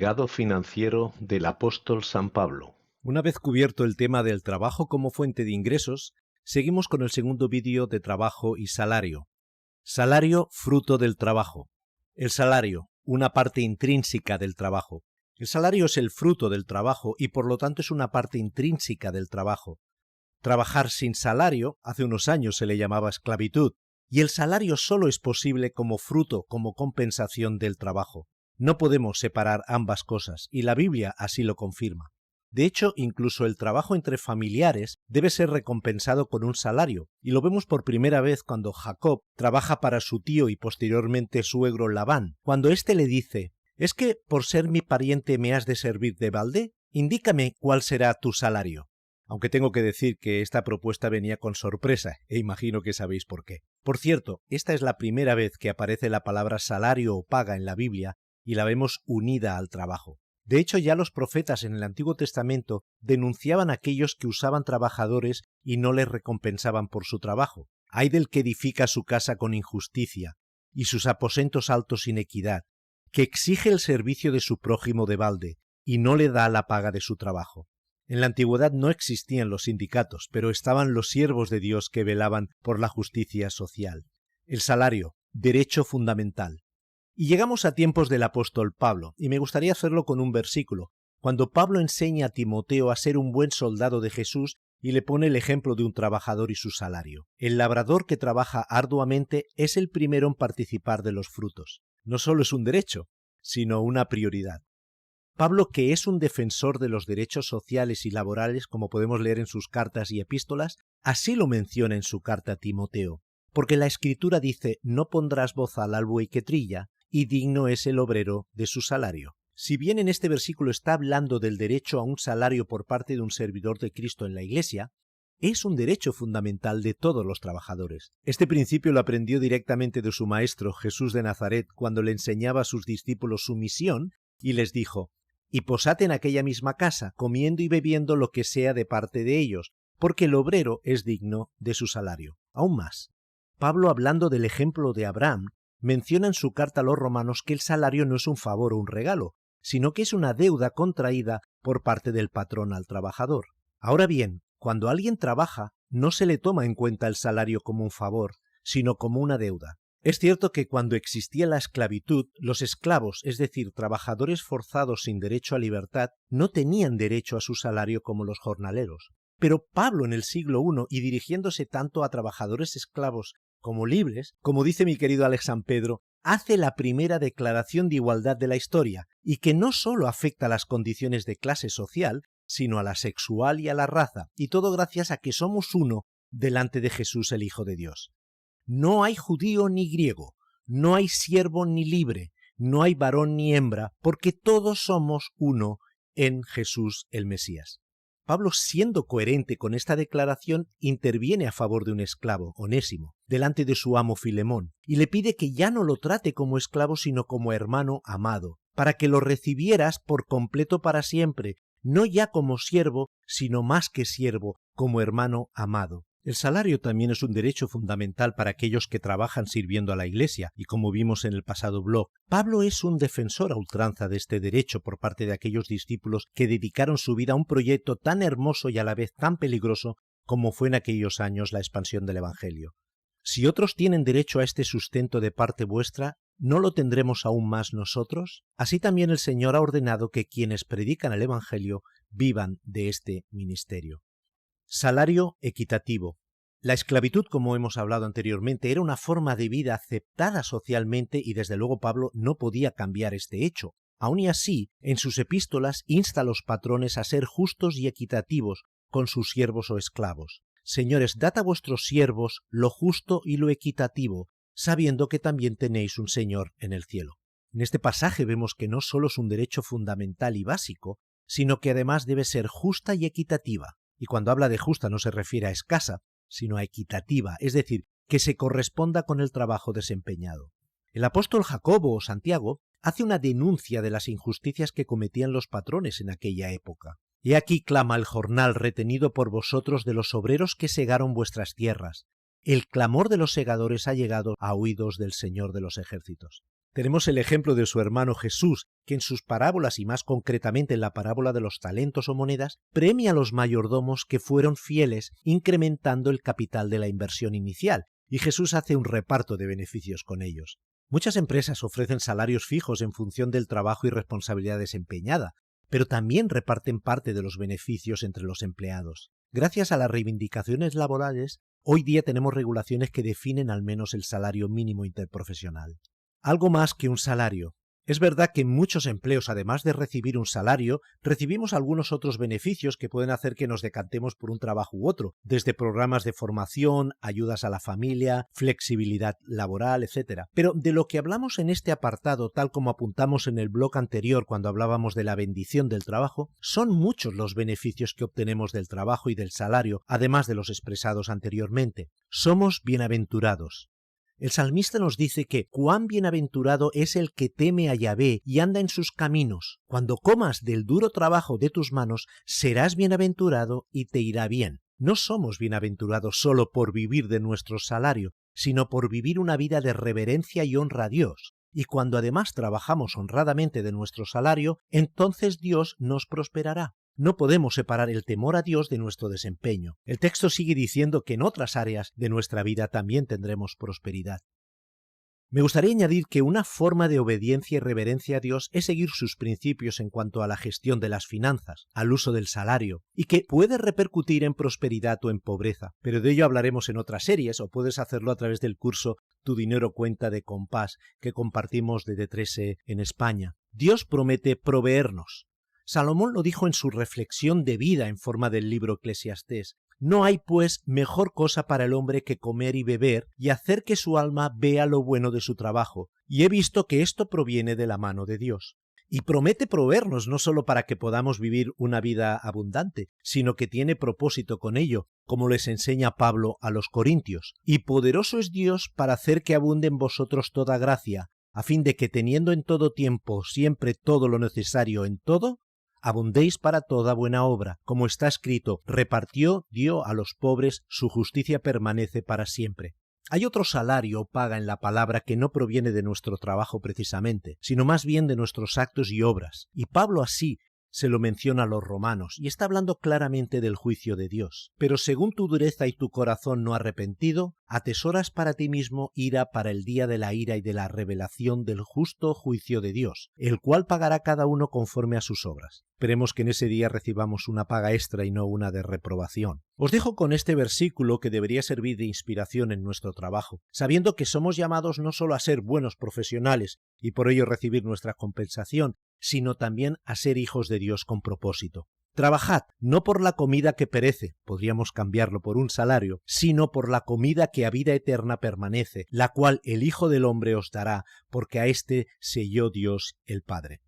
Legado financiero del apóstol San Pablo. Una vez cubierto el tema del trabajo como fuente de ingresos, seguimos con el segundo vídeo de trabajo y salario. Salario, fruto del trabajo. El salario, una parte intrínseca del trabajo. El salario es el fruto del trabajo y por lo tanto es una parte intrínseca del trabajo. Trabajar sin salario, hace unos años se le llamaba esclavitud, y el salario solo es posible como fruto, como compensación del trabajo. No podemos separar ambas cosas, y la Biblia así lo confirma. De hecho, incluso el trabajo entre familiares debe ser recompensado con un salario, y lo vemos por primera vez cuando Jacob trabaja para su tío y posteriormente suegro Labán, cuando éste le dice: ¿Es que por ser mi pariente me has de servir de balde? Indícame cuál será tu salario. Aunque tengo que decir que esta propuesta venía con sorpresa, e imagino que sabéis por qué. Por cierto, esta es la primera vez que aparece la palabra salario o paga en la Biblia, y la vemos unida al trabajo. De hecho, ya los profetas en el Antiguo Testamento denunciaban a aquellos que usaban trabajadores y no les recompensaban por su trabajo. Ay del que edifica su casa con injusticia, y sus aposentos altos sin equidad, que exige el servicio de su prójimo de balde, y no le da la paga de su trabajo. En la antigüedad no existían los sindicatos, pero estaban los siervos de Dios que velaban por la justicia social. El salario, derecho fundamental. Y llegamos a tiempos del apóstol Pablo, y me gustaría hacerlo con un versículo, cuando Pablo enseña a Timoteo a ser un buen soldado de Jesús y le pone el ejemplo de un trabajador y su salario. El labrador que trabaja arduamente es el primero en participar de los frutos. No solo es un derecho, sino una prioridad. Pablo, que es un defensor de los derechos sociales y laborales, como podemos leer en sus cartas y epístolas, así lo menciona en su carta a Timoteo, porque la Escritura dice: no pondrás bozal al buey que trilla, y digno es el obrero de su salario. Si bien en este versículo está hablando del derecho a un salario por parte de un servidor de Cristo en la Iglesia, es un derecho fundamental de todos los trabajadores. Este principio lo aprendió directamente de su maestro, Jesús de Nazaret, cuando le enseñaba a sus discípulos su misión y les dijo: y posad en aquella misma casa, comiendo y bebiendo lo que sea de parte de ellos, porque el obrero es digno de su salario. Aún más, Pablo, hablando del ejemplo de Abraham, menciona en su carta a los romanos que el salario no es un favor o un regalo, sino que es una deuda contraída por parte del patrón al trabajador. Ahora bien, cuando alguien trabaja, no se le toma en cuenta el salario como un favor, sino como una deuda. Es cierto que cuando existía la esclavitud, los esclavos, es decir, trabajadores forzados sin derecho a libertad, no tenían derecho a su salario como los jornaleros. Pero Pablo en el siglo I, y dirigiéndose tanto a trabajadores esclavos como libres, como dice mi querido Alex San Pedro, hace la primera declaración de igualdad de la historia, y que no solo afecta a las condiciones de clase social, sino a la sexual y a la raza, y todo gracias a que somos uno delante de Jesús el Hijo de Dios. No hay judío ni griego, no hay siervo ni libre, no hay varón ni hembra, porque todos somos uno en Jesús el Mesías. Pablo, siendo coherente con esta declaración, interviene a favor de un esclavo, Onésimo, delante de su amo Filemón, y le pide que ya no lo trate como esclavo, sino como hermano amado, para que lo recibieras por completo para siempre, no ya como siervo, sino más que siervo, como hermano amado. El salario también es un derecho fundamental para aquellos que trabajan sirviendo a la Iglesia, y como vimos en el pasado blog, Pablo es un defensor a ultranza de este derecho por parte de aquellos discípulos que dedicaron su vida a un proyecto tan hermoso y a la vez tan peligroso como fue en aquellos años la expansión del Evangelio. Si otros tienen derecho a este sustento de parte vuestra, ¿no lo tendremos aún más nosotros? Así también el Señor ha ordenado que quienes predican el Evangelio vivan de este ministerio. Salario equitativo. La esclavitud, como hemos hablado anteriormente, era una forma de vida aceptada socialmente y desde luego Pablo no podía cambiar este hecho. Aun y así, en sus epístolas insta a los patrones a ser justos y equitativos con sus siervos o esclavos. Señores, dad a vuestros siervos lo justo y lo equitativo, sabiendo que también tenéis un Señor en el cielo. En este pasaje vemos que no solo es un derecho fundamental y básico, sino que además debe ser justa y equitativa. Y cuando habla de justa no se refiere a escasa, sino a equitativa, es decir, que se corresponda con el trabajo desempeñado. El apóstol Jacobo o Santiago hace una denuncia de las injusticias que cometían los patrones en aquella época. He aquí clama el jornal retenido por vosotros de los obreros que segaron vuestras tierras. El clamor de los segadores ha llegado a oídos del Señor de los ejércitos. Tenemos el ejemplo de su hermano Jesús, que en sus parábolas y más concretamente en la parábola de los talentos o monedas, premia a los mayordomos que fueron fieles incrementando el capital de la inversión inicial, y Jesús hace un reparto de beneficios con ellos. Muchas empresas ofrecen salarios fijos en función del trabajo y responsabilidad desempeñada, pero también reparten parte de los beneficios entre los empleados. Gracias a las reivindicaciones laborales, hoy día tenemos regulaciones que definen al menos el salario mínimo interprofesional. Algo más que un salario. Es verdad que en muchos empleos, además de recibir un salario, recibimos algunos otros beneficios que pueden hacer que nos decantemos por un trabajo u otro, desde programas de formación, ayudas a la familia, flexibilidad laboral, etc. Pero de lo que hablamos en este apartado, tal como apuntamos en el blog anterior cuando hablábamos de la bendición del trabajo, son muchos los beneficios que obtenemos del trabajo y del salario, además de los expresados anteriormente. Somos bienaventurados. El salmista nos dice que cuán bienaventurado es el que teme a Yahvé y anda en sus caminos. Cuando comas del duro trabajo de tus manos, serás bienaventurado y te irá bien. No somos bienaventurados solo por vivir de nuestro salario, sino por vivir una vida de reverencia y honra a Dios. Y cuando además trabajamos honradamente de nuestro salario, entonces Dios nos prosperará. No podemos separar el temor a Dios de nuestro desempeño. El texto sigue diciendo que en otras áreas de nuestra vida también tendremos prosperidad. Me gustaría añadir que una forma de obediencia y reverencia a Dios es seguir sus principios en cuanto a la gestión de las finanzas, al uso del salario, y que puede repercutir en prosperidad o en pobreza. Pero de ello hablaremos en otras series, o puedes hacerlo a través del curso Tu dinero cuenta de Compás, que compartimos de D3E en España. Dios promete proveernos. Salomón lo dijo en su reflexión de vida en forma del libro Eclesiastés. No hay, pues, mejor cosa para el hombre que comer y beber y hacer que su alma vea lo bueno de su trabajo, y he visto que esto proviene de la mano de Dios. Y promete proveernos no solo para que podamos vivir una vida abundante, sino que tiene propósito con ello, como les enseña Pablo a los Corintios. Y poderoso es Dios para hacer que abunde en vosotros toda gracia, a fin de que teniendo en todo tiempo siempre todo lo necesario en todo, abundéis para toda buena obra, como está escrito, repartió, dio a los pobres, su justicia permanece para siempre. Hay otro salario o paga en la palabra que no proviene de nuestro trabajo precisamente, sino más bien de nuestros actos y obras, y Pablo así se lo menciona a los romanos, y está hablando claramente del juicio de Dios. Pero según tu dureza y tu corazón no arrepentido, atesoras para ti mismo ira para el día de la ira y de la revelación del justo juicio de Dios, el cual pagará cada uno conforme a sus obras. Esperemos que en ese día recibamos una paga extra y no una de reprobación. Os dejo con este versículo que debería servir de inspiración en nuestro trabajo, sabiendo que somos llamados no solo a ser buenos profesionales y por ello recibir nuestra compensación, sino también a ser hijos de Dios con propósito. Trabajad, no por la comida que perece, podríamos cambiarlo por un salario, sino por la comida que a vida eterna permanece, la cual el Hijo del Hombre os dará, porque a éste selló Dios el Padre.